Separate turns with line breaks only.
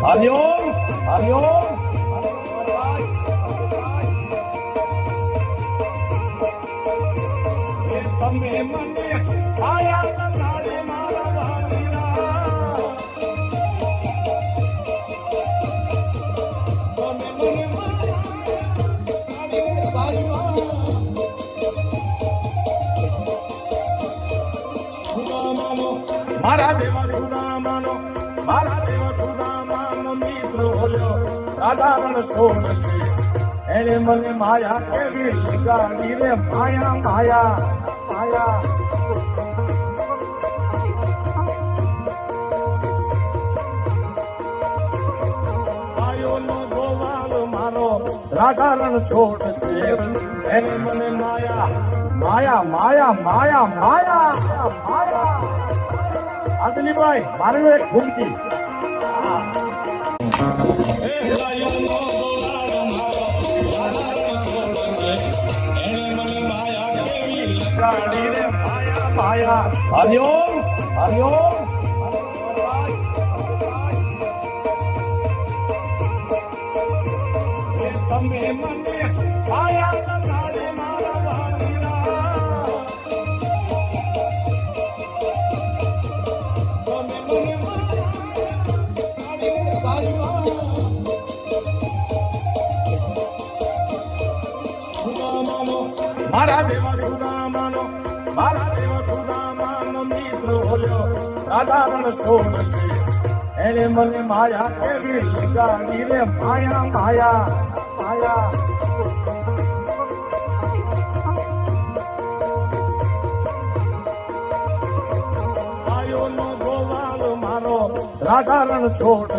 હરિઓમ હરિઓમ તમે મને આયા લગાડે મારા વાલીના તમે મને મારા દેવા સુદામાનો મારા દેવા સુદામાનો મિત્ર બોલ્યો સાધારણ સોન છે એને મને માયા કેવી લગાડી રે માયા માયા માયા આયોનો ગોવાળ મારો સાધારણ છોડ છે એને મને માયા માયા માયા માયા માયા માયા આદલીભાઈ મારું એક ભૂમકી માયા હરિઓમ હરિઓમ તમે મને આયા લગાડે મારા વાલીના મારા દેવા સુદામાનો મારા દેવા સુદામાનો મિત્ર બોલ્યો સાધારણ સોન છે એને મને માયા કેવી લગાડી રે માયા માયા માયા આયોનો ગોવાળ મારો સાધારણ છોડ